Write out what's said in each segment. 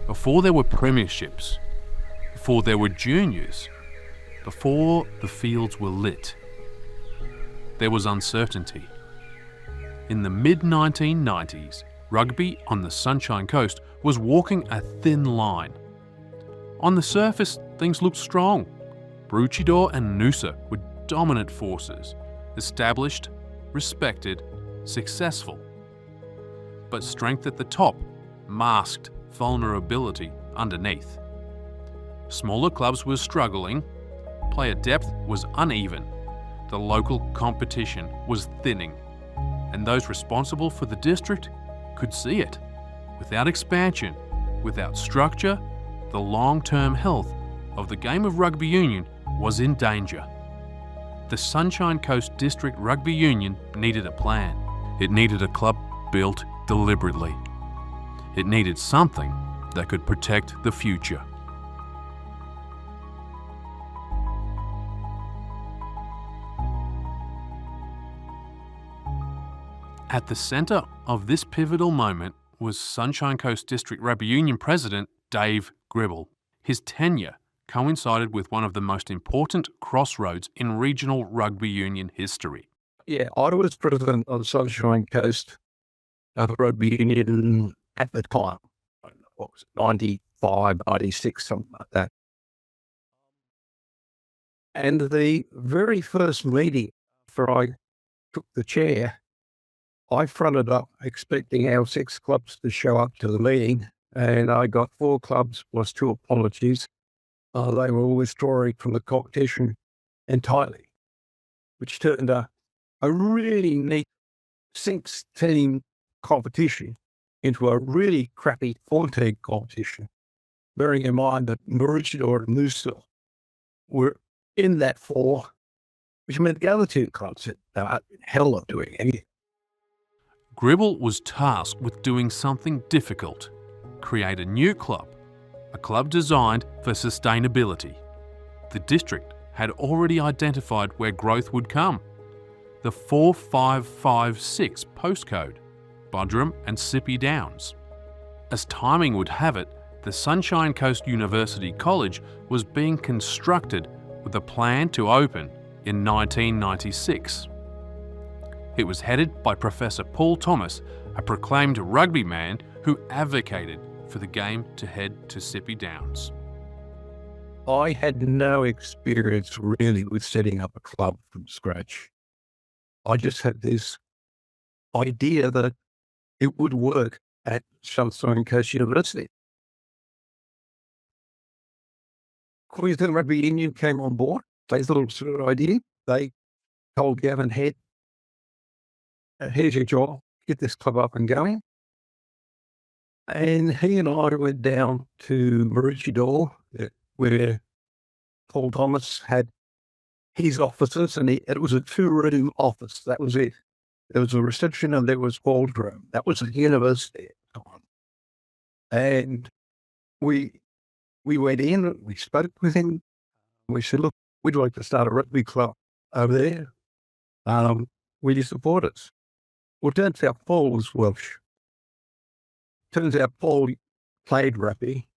Before there were premierships, before there were juniors, before the fields were lit, there was uncertainty. In the mid-1990s, rugby on the Sunshine Coast was walking a thin line. On the surface, things looked strong. Maroochydore and Noosa were dominant forces, established, respected, successful. But strength at the top masked vulnerability underneath. Smaller clubs were struggling, player depth was uneven, the local competition was thinning, and those responsible for the district could see it. Without expansion, without structure, the long-term health of the game of rugby union was in danger. The Sunshine Coast District Rugby Union needed a plan. It needed a club built deliberately. It needed something that could protect the future. At the centre of this pivotal moment was Sunshine Coast District Rugby Union President Dave Gribble. His tenure coincided with one of the most important crossroads in regional rugby union history. Yeah, I was president of Sunshine Coast Rugby Union at the time. What was it, 95, 96, something like that. And the very first meeting after I took the chair, I fronted up expecting our 6 clubs to show up to the meeting, and I got 4 clubs plus 2 apologies. They were all withdrawing from the competition entirely, which turned a really neat 6-team competition into a really crappy 14 competition, bearing in mind that Maroochydore and Noosa were in that 4, which meant the other 2 clubs had hell of doing anything. Gribble was tasked with doing something difficult: create a new club, a club designed for sustainability. The district had already identified where growth would come: the 4556 postcode, Budrum and Sippy Downs. As timing would have it, the Sunshine Coast University College was being constructed with a plan to open in 1996. It was headed by Professor Paul Thomas, a proclaimed rugby man who advocated for the game to head to Sippy Downs. I had no experience really with setting up a club from scratch. I just had this idea that it would work at Sunshine Coast University. Queensland Rugby Union came on board. They thought it was a good idea. They told Gavin Head, here's your job, get this club up and going. And he and I went down to Maroochydore, where Paul Thomas had his offices, and it was a 2-room office. That was it. There was a reception and there was wardrobe. That was a university at the time. And we went in, we spoke with him. We said, look, we'd like to start a rugby club over there. Will you support us? Well, it turns out Paul was Welsh. Turns out Paul played rugby.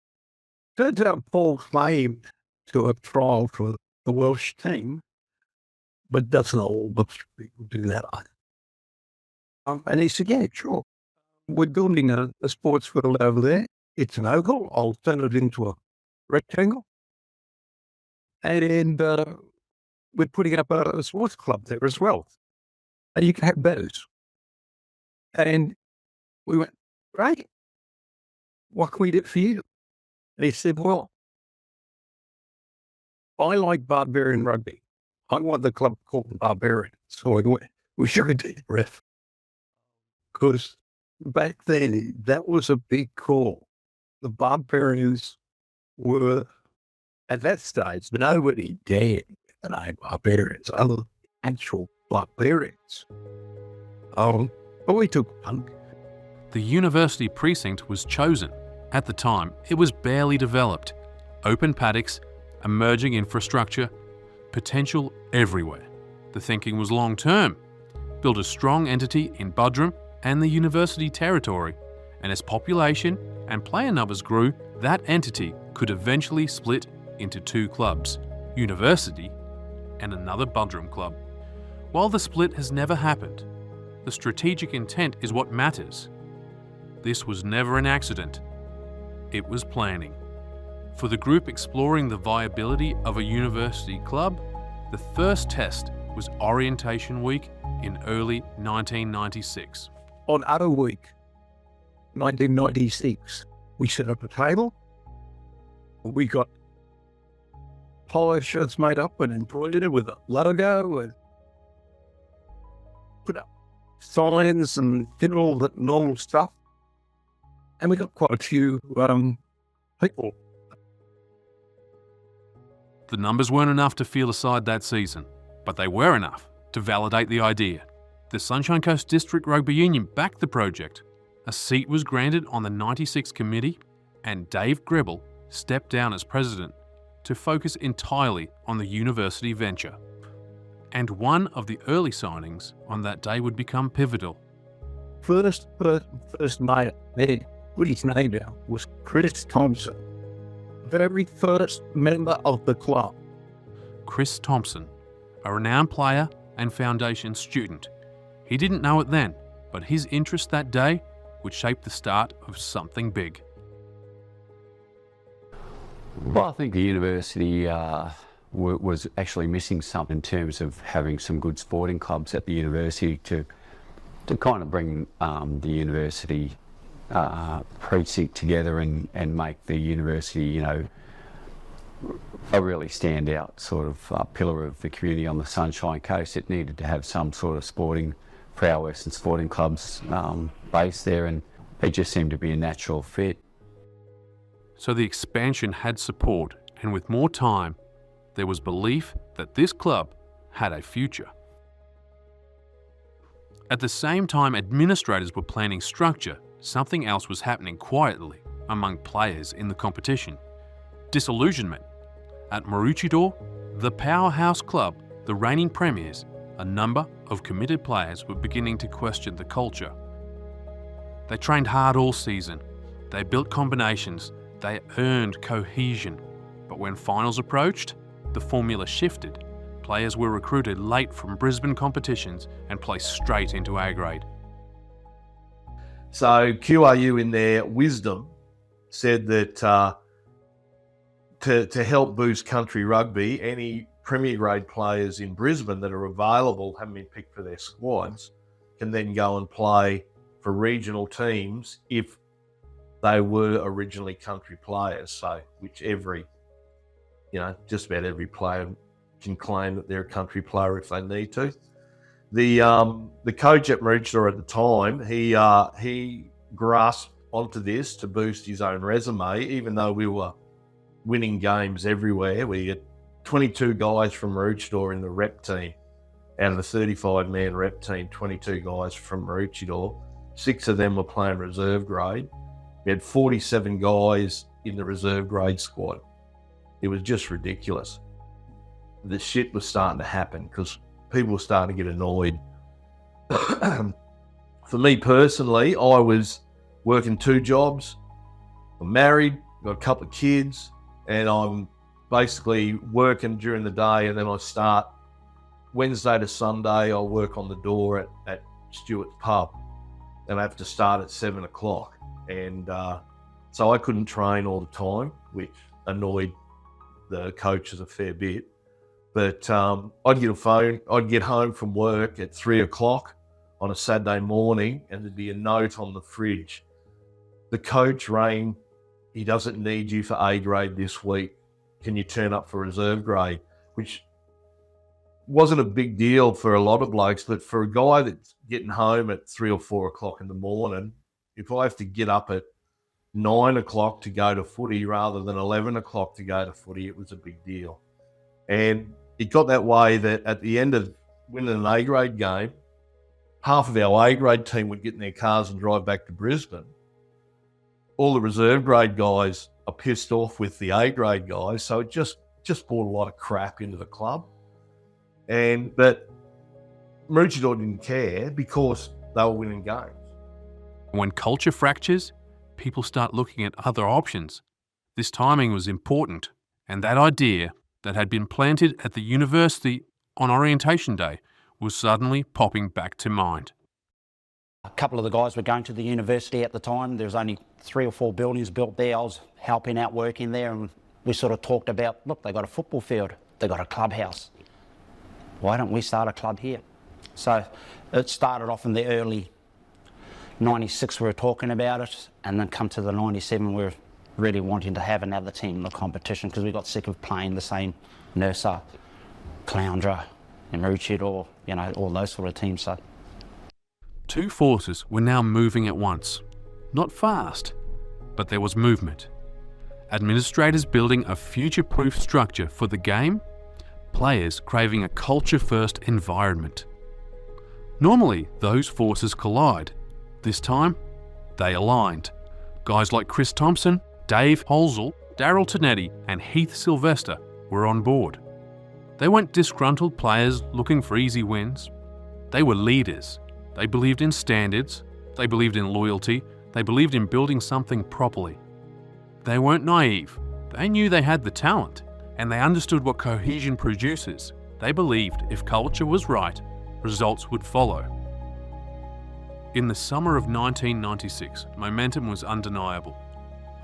Turns out Paul claimed to have trialled for the Welsh team, but doesn't all Welsh people do that either. And he said, yeah, sure. We're building a sports field over there. It's an oval. I'll turn it into a rectangle. And we're putting up a sports club there as well. And you can have those. And we went, great. What can we do for you? And he said, well, I like Barbarian rugby. I want the club called Barbarian. So we should do it, ref. Because back then, that was a big call. The Barbarians were, at that stage, nobody dared the name Barbarians, other than actual Barbarians. But we took punk. The university precinct was chosen. At the time, it was barely developed. Open paddocks, emerging infrastructure, potential everywhere. The thinking was long-term. Build a strong entity in Budrum and the university territory, and as population and player numbers grew, that entity could eventually split into two clubs, University and another Budrum club. While the split has never happened, the strategic intent is what matters. This was never an accident. It was planning. For the group exploring the viability of a university club, the first test was Orientation Week in early 1996. On Other Week, 1996, we set up a table. We got polo shirts made up and embroidered with a logo and put up signs and did all the normal stuff. And we got quite a few people. The numbers weren't enough to field a side that season, but they were enough to validate the idea. The Sunshine Coast District Rugby Union backed the project. A seat was granted on the 96 committee, and Dave Grebel stepped down as president to focus entirely on the university venture. And one of the early signings on that day would become pivotal. First mate there, put his name down, was Chris Thompson, the very first member of the club. Chris Thompson, a renowned player and foundation student. He didn't know it then, but his interest that day would shape the start of something big. Well, I think the university was actually missing something in terms of having some good sporting clubs at the university to kind of bring the university precinct together and make the university, you know, a really standout sort of pillar of the community on the Sunshine Coast. It needed to have some sort of sporting prowess and sporting clubs based there, and it just seemed to be a natural fit. So the expansion had support, and with more time, there was belief that this club had a future. At the same time administrators were planning structure, something else was happening quietly among players in the competition. Disillusionment. At Maroochydore, the powerhouse club, the reigning premiers, a number of committed players were beginning to question the culture. They trained hard all season. They built combinations. They earned cohesion. But when finals approached, the formula shifted. Players were recruited late from Brisbane competitions and placed straight into A-grade. So QRU, in their wisdom, said that to help boost country rugby, any Premier grade players in Brisbane that are available, haven't been picked for their squads, can then go and play for regional teams if they were originally country players. So, which just about every player can claim that they're a country player if they need to. The coach at Maroochydore at the time, he grasped onto this to boost his own resume, even though we were winning games everywhere. We had 22 guys from Maroochydore in the rep team. Out of the 35-man rep team, 22 guys from Maroochydore. 6 of them were playing reserve grade. We had 47 guys in the reserve grade squad. It was just ridiculous. The shit was starting to happen because people were starting to get annoyed. For me personally, I was working 2 jobs. I'm married, got a couple of kids, and I'm basically working during the day, and then I start Wednesday to Sunday. I'll work on the door at Stewart's pub, and I have to start at 7 o'clock. And so I couldn't train all the time, which annoyed the coaches a fair bit. But I'd get home from work at 3 o'clock on a Saturday morning, and there'd be a note on the fridge. The coach rang, he doesn't need you for A grade this week. Can you turn up for reserve grade? Which wasn't a big deal for a lot of blokes, but for a guy that's getting home at 3 or 4 o'clock in the morning, if I have to get up at 9 o'clock to go to footy rather than 11 o'clock to go to footy, it was a big deal. And it got that way that at the end of winning an A-grade game, half of our A-grade team would get in their cars and drive back to Brisbane. All the reserve grade guys are pissed off with the A-grade guys, so it just brought a lot of crap into the club. But Maroochydore didn't care because they were winning games. When culture fractures, people start looking at other options. This timing was important, and that idea that had been planted at the university on orientation day was suddenly popping back to mind. A couple of the guys were going to the university at the time. There was only 3 or 4 buildings built there. I was helping out working there, and we sort of talked about, look, they got a football field, they got a clubhouse. Why don't we start a club here? So it started off in the early 96, we were talking about it, and then come to the 97, we were really wanting to have another team in the competition because we got sick of playing the same Noosa, Caloundra and Maroochydore, you know, all those sort of teams. So Two forces were now moving at once. Not fast, but there was movement. Administrators building a future-proof structure for the game, players craving a culture-first environment. Normally, those forces collide. This time, they aligned. Guys like Chris Thompson, Dave Holzel, Daryl Tonetti and Heath Sylvester were on board. They weren't disgruntled players looking for easy wins. They were leaders. They believed in standards. They believed in loyalty. They believed in building something properly. They weren't naive. They knew they had the talent, and they understood what cohesion produces. They believed if culture was right, results would follow. In the summer of 1996, momentum was undeniable.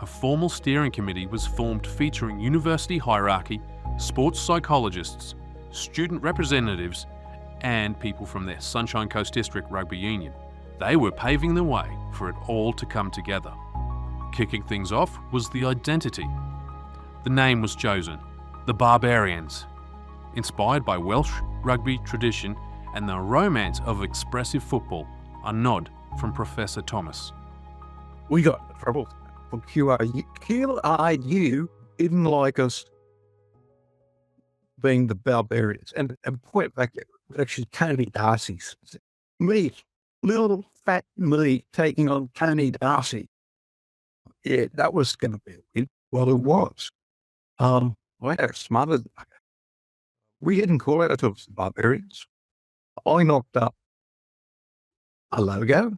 A formal steering committee was formed featuring university hierarchy, sports psychologists, student representatives, and people from their Sunshine Coast District Rugby Union. They were paving the way for it all to come together. Kicking things off was the identity. The name was chosen, the Barbarians, inspired by Welsh rugby tradition and the romance of expressive football, a nod from Professor Thomas. We got into trouble from QRU. QRU didn't like us being the Barbarians. And point back, actually, Tony Darcy's. Me, little fat me taking on Tony Darcy. Yeah, that was going to be a win. Well, it was. I had smothered. We didn't call ourselves the Barbarians. I knocked up a logo,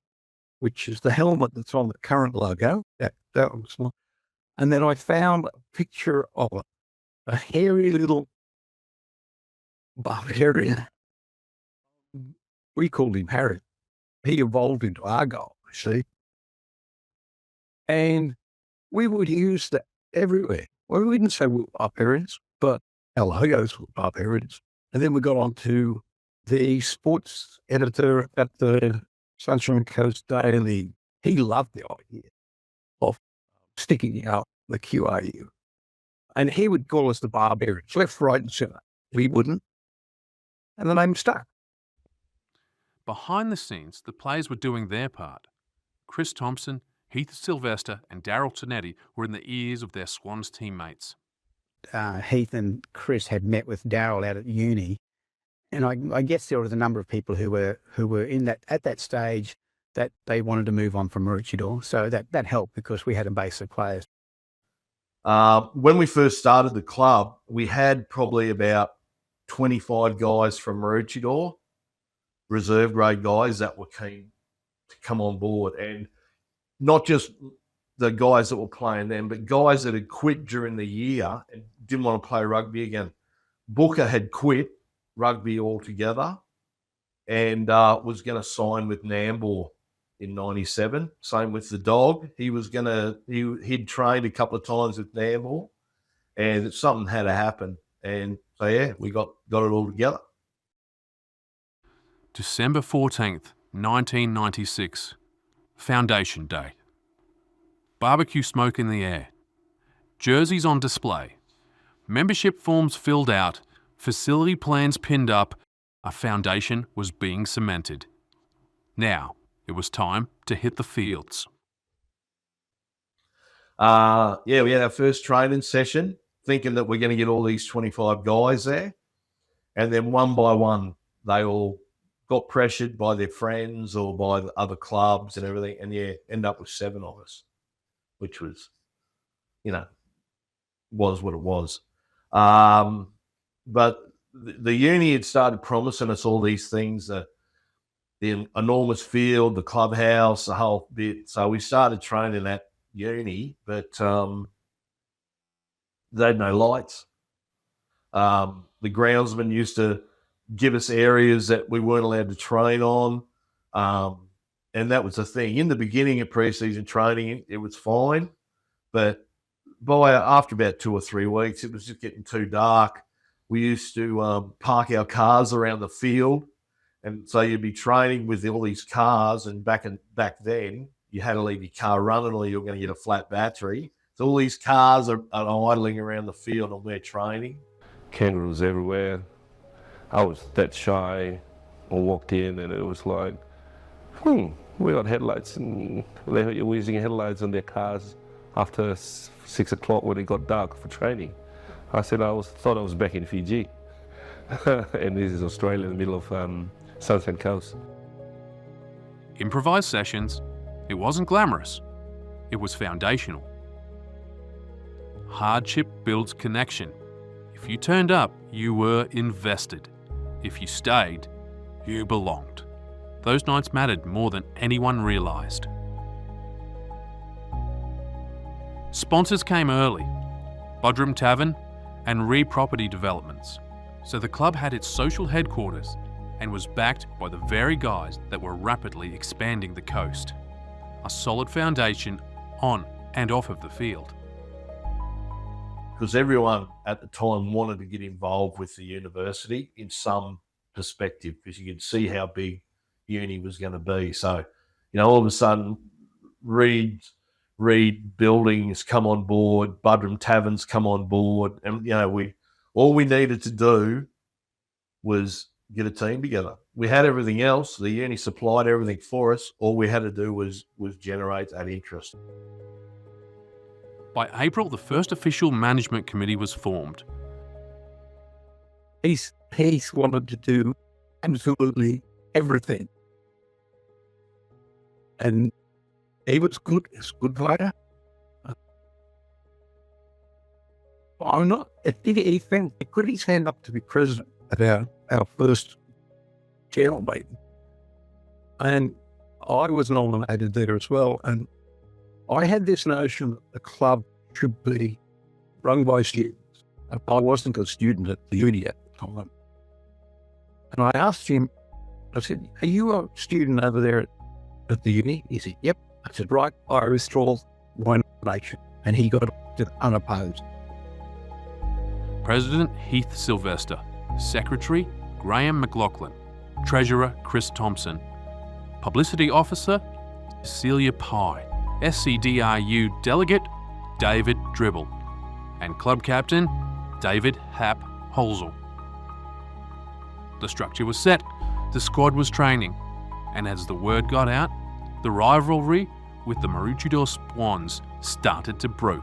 which is the helmet that's on the current logo. That was one. And then I found a picture of a hairy little Barbarian. We called him Harry. He evolved into Argyle, you see. And we would use that everywhere. Well, we didn't say we were Barbarians, but our logos were Barbarians. And then we got on to the sports editor at the Sunshine Coast Daily. He loved the idea of sticking out the QRU. And he would call us the Barbarians, left, right, and centre. We wouldn't. And the name stuck. Behind the scenes, the players were doing their part. Chris Thompson, Heath Sylvester and Daryl Tonetti were in the ears of their Swans teammates. Heath and Chris had met with Daryl out at uni, and I guess there was a number of people who were in that at that stage that they wanted to move on from Maroochydore, so that helped because we had a base of players. When we first started the club, we had probably about 25 guys from Maroochydore, reserve grade guys that were keen to come on board, and not just the guys that were playing then, but guys that had quit during the year and didn't want to play rugby again. Booker had quit rugby altogether and was going to sign with Nambour in 97. Same with the dog. He'd trained a couple of times with Nambour and something had to happen. And so, yeah, we got it all together. December 14th, 1996. Foundation Day. Barbecue smoke in the air. Jerseys on display. Membership forms filled out. Facility plans pinned up. A foundation was being cemented. Now, it was time to hit the fields. We had our first training session, thinking that we're going to get all these 25 guys there. And then one by one, they all got pressured by their friends or by the other clubs and everything. And end up with 7 of us, which was, was what it was. But the uni had started promising us all these things, the enormous field, the clubhouse, the whole bit. So we started training at uni, but they had no lights. The groundsman used to give us areas that we weren't allowed to train on. And that was the thing. In the beginning of pre-season training, it was fine. But after about 2 or 3 weeks, it was just getting too dark. We used to park our cars around the field. And so you'd be training with all these cars. And back then, you had to leave your car running or you're going to get a flat battery. So all these cars are idling around the field and we're training. Kangaroos everywhere. I was that shy. I walked in and it was like, we got headlights, and they were using headlights on their cars after 6 o'clock when it got dark for training. I said thought I was back in Fiji. And this is Australia in the middle of Sunshine Coast. Improvised sessions, it wasn't glamorous. It was foundational. Hardship builds connection. If you turned up, you were invested. If you stayed, you belonged. Those nights mattered more than anyone realised. Sponsors came early, Bodrum Tavern and Re Property Developments. So the club had its social headquarters and was backed by the very guys that were rapidly expanding the coast. A solid foundation on and off of the field. Because everyone at the time wanted to get involved with the university in some perspective, because you could see how big uni was going to be. So, all of a sudden, Reed Buildings come on board, Bodrum Taverns come on board, and all we needed to do was get a team together. We had everything else. The uni supplied everything for us. All we had to do was generate that interest. By April, the first official management committee was formed. He wanted to do absolutely everything. And he was good. He's a good fighter. I'm not. He put his hand up to be president at our first channel meeting. And I was nominated there as well. And I had this notion that the club should be run by students. I wasn't a student at the uni at the time. And I asked him, I said, "Are you a student over there at the uni?" He said, "Yep." I said, "Right, I withdraw my nomination." And he got elected unopposed. President Heath Sylvester, Secretary Graham McLaughlin, Treasurer Chris Thompson, Publicity Officer Celia Pye, SCDRU Delegate David Dribble, and Club Captain David Hap Holzel. The structure was set, the squad was training, and as the word got out, the rivalry with the Maroochydore Swans started to brew.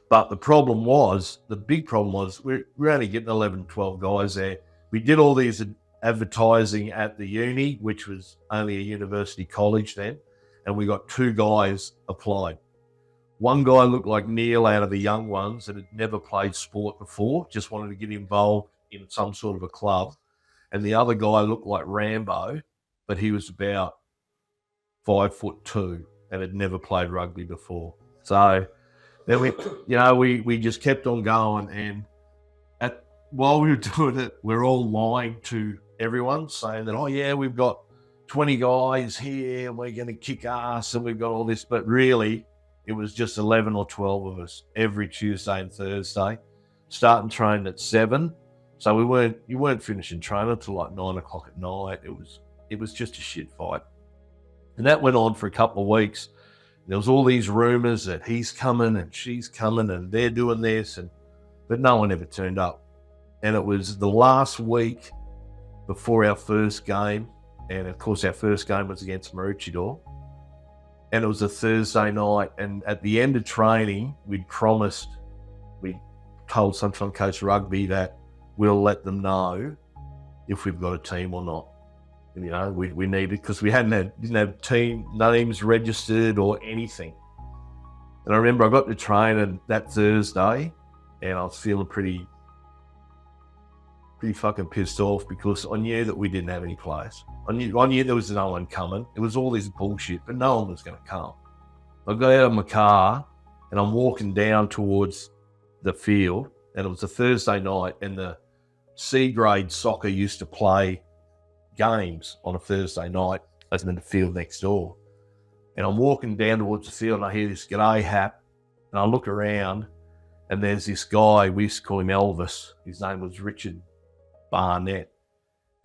But the big problem was, we're only getting 11, 12 guys there. We did all these advertising at the uni, which was only a university college then, and we got 2 guys applied. One guy looked like Neil out of the young ones that had never played sport before, just wanted to get involved in some sort of a club. And the other guy looked like Rambo, but he was about 5'2" and had never played rugby before. So then we just kept on going, and while we were doing it, we're all lying to everyone, saying that, "Oh yeah, we've got 20 guys here, and we're going to kick ass, and we've got all this." But really, it was just 11 or 12 of us every Tuesday and Thursday, starting training at 7. So you weren't finishing training until like 9 o'clock at night. It was just a shit fight, and that went on for a couple of weeks. There was all these rumours that he's coming and she's coming and they're doing this, but no one ever turned up. And it was the last week before our first game, and of course our first game was against Maroochydore, and it was a Thursday night, and at the end of training, we told Sunshine Coast Rugby that we'll let them know if we've got a team or not. And, we needed, because we didn't have team names registered or anything. And I remember I got to training that Thursday, and I was feeling pretty fucking pissed off, because I knew that we didn't have any players. I knew there was no one coming. It was all this bullshit, but no one was going to come. I got out of my car and I'm walking down towards the field, and it was a Thursday night, and the C grade soccer used to play games on a Thursday night as in the field next door. And I'm walking down towards the field, and I hear this "G'day, Hap," and I look around, and there's this guy, we used to call him Elvis. His name was Richard Barnett,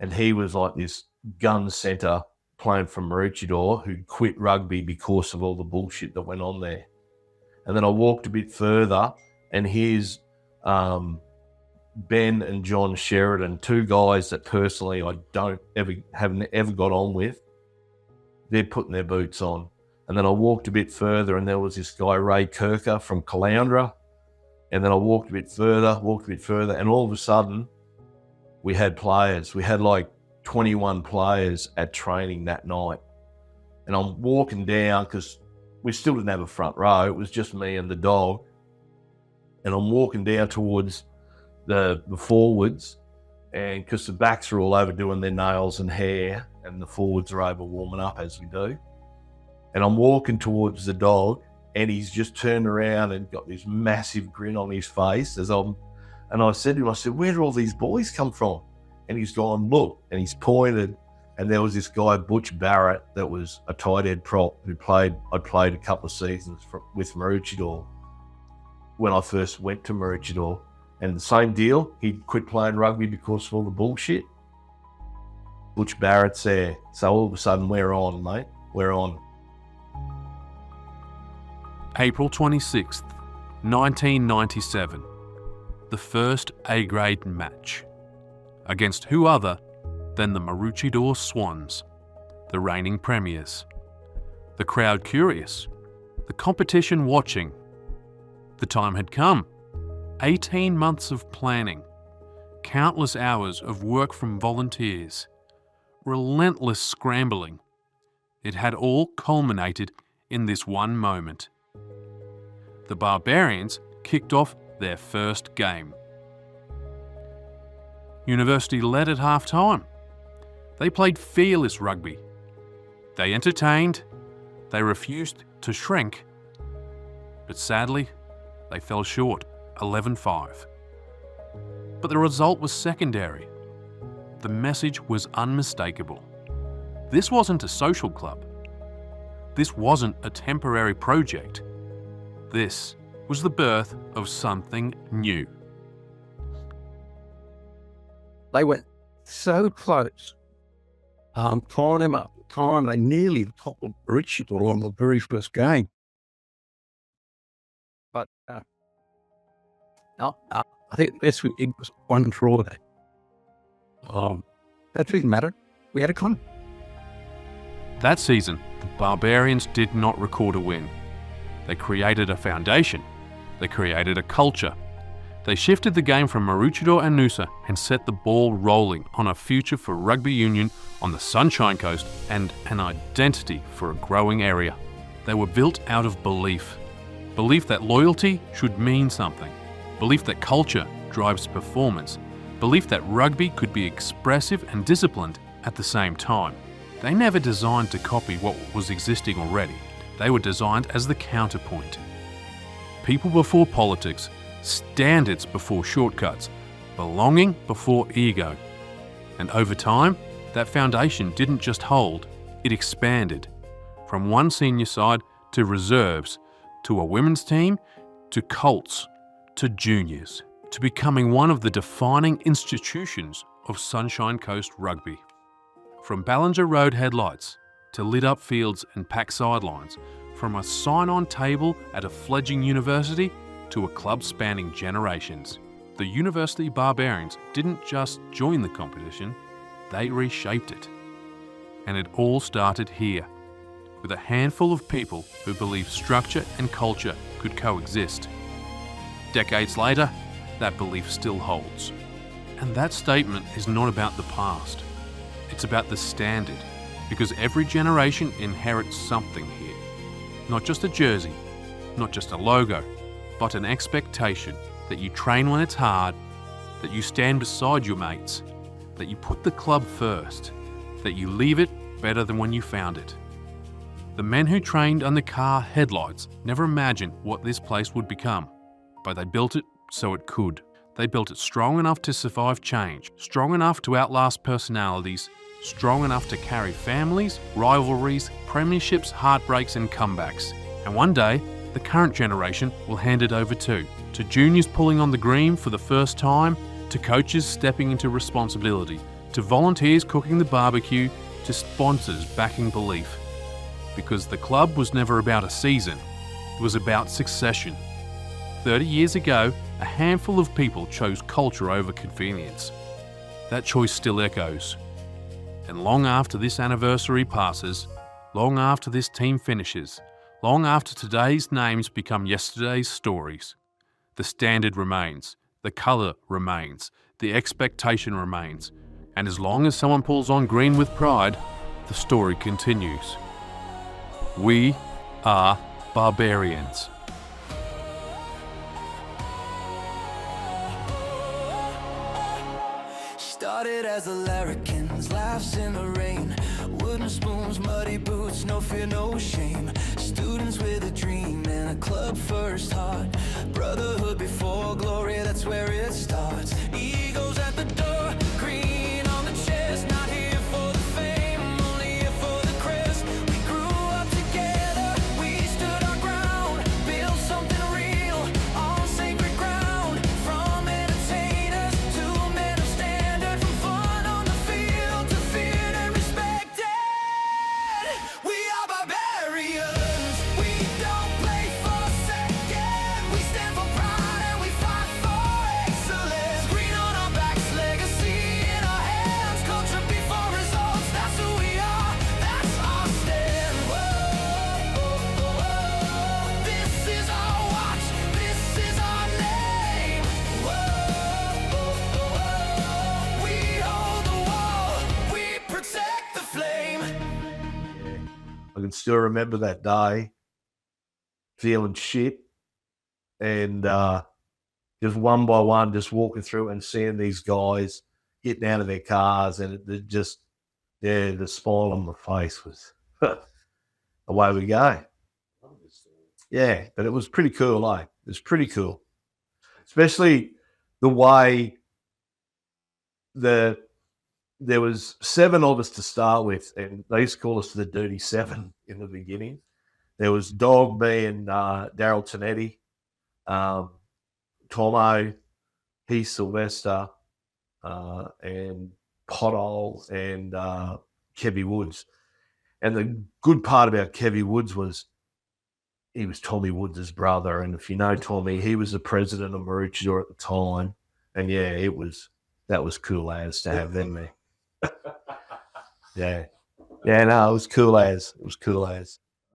and he was like this gun centre playing for Maroochydore who quit rugby because of all the bullshit that went on there. And then I walked a bit further, and here's Ben and John Sheridan, two guys that personally I haven't ever got on with. They're putting their boots on. And then I walked a bit further, and there was this guy, Ray Kirker from Caloundra. And then I walked a bit further, and all of a sudden, we had players. We had like 21 players at training that night. And I'm walking down, because we still didn't have a front row. It was just me and the dog. And I'm walking down towards the forwards, and because the backs are all over doing their nails and hair, and the forwards are over warming up as we do. And I'm walking towards the dog, and he's just turned around and got this massive grin on his face and I said to him, I said, "Where do all these boys come from?" And he's gone, "Look," and he's pointed, and there was this guy, Butch Barrett, that was a tight end prop who I'd played a couple of seasons with Maroochydore when I first went to Maroochydore. And the same deal, he'd quit playing rugby because of all the bullshit. Butch Barrett's there. So all of a sudden, we're on, mate. We're on. April 26th, 1997. The first A-grade match. Against who other than the Maroochydore Swans, the reigning premiers. The crowd curious, the competition watching. The time had come. 18 months of planning, countless hours of work from volunteers, relentless scrambling. It had all culminated in this one moment. The Barbarians kicked off their first game. University led at half-time. They played fearless rugby. They entertained. They refused to shrink. But sadly, they fell short, 11-5. But the result was secondary. The message was unmistakable. This wasn't a social club. This wasn't a temporary project. This was the birth of something new. They went so close. Tying them up. They nearly toppled Maroochydore on the very first game. But I think the best we did was one draw there. That didn't matter. We had a con. That season, the Barbarians did not record a win. They created a foundation. They created a culture. They shifted the game from Maroochydore and Noosa and set the ball rolling on a future for rugby union on the Sunshine Coast and an identity for a growing area. They were built out of belief. Belief that loyalty should mean something. Belief that culture drives performance. Belief that rugby could be expressive and disciplined at the same time. They never designed to copy what was existing already. They were designed as the counterpoint. People before politics, standards before shortcuts, belonging before ego. And over time, that foundation didn't just hold, it expanded. From one senior side to reserves, to a women's team, to Colts, to juniors, to becoming one of the defining institutions of Sunshine Coast rugby. From Ballinger Road headlights to lit-up fields and packed sidelines, from a sign-on table at a fledgling university to a club spanning generations, the University Barbarians didn't just join the competition, they reshaped it. And it all started here, with a handful of people who believed structure and culture could coexist. Decades later, that belief still holds. And that statement is not about the past. It's about the standard, because every generation inherits something here. Not just a jersey, not just a logo, but an expectation that you train when it's hard, that you stand beside your mates, that you put the club first, that you leave it better than when you found it. The men who trained under car headlights never imagined what this place would become, but they built it so it could. They built it strong enough to survive change, strong enough to outlast personalities, strong enough to carry families, rivalries, premierships, heartbreaks and comebacks. And one day, the current generation will hand it over too, to juniors pulling on the green for the first time, to coaches stepping into responsibility, to volunteers cooking the barbecue, to sponsors backing belief. Because the club was never about a season, it was about succession. 30 years ago, a handful of people chose culture over convenience. That choice still echoes. And long after this anniversary passes, long after this team finishes, long after today's names become yesterday's stories, the standard remains, the colour remains, the expectation remains, and as long as someone pulls on green with pride, the story continues. We are Barbarians. Started as a larrikins, laughs in the rain, wooden spoons, muddy boots, no fear, no shame. Students with a dream and a club first heart. Brotherhood before glory, that's where it starts. Egos at the door, green on the chest, not here for the fame, only here for the crest. We grew up together, we stood our ground, built something real on sacred ground. From entertainers to men of standard, from fun on the field to feared and respected. We are barbarians, we don't play for second. We stand for pride and we fight for excellence. Green on our backs, legacy in our hands. Culture before results, that's who we are, that's our stand. Whoa, this is our watch, this is our name. Whoa, we hold the wall, we protect the flame. I can still remember that day, feeling shit, and just one by one, just walking through and seeing these guys getting out of their cars, and it just, yeah, the smile on my face was away we go. Yeah, but it was pretty cool, eh? It was pretty cool, especially the way there was 7 of us to start with, and they used to call us the Dirty Seven in the beginning. There was Dog, me, and Daryl Tonetti, Tomo, Heath Sylvester, and Pothole, and Kevy Woods. And the good part about Kevy Woods was he was Tommy Woods' brother. And if you know Tommy, he was the president of Maroochydore at the time. And yeah, that was cool as to have them there. Yeah. Yeah, no, it was cool as. It was cool as.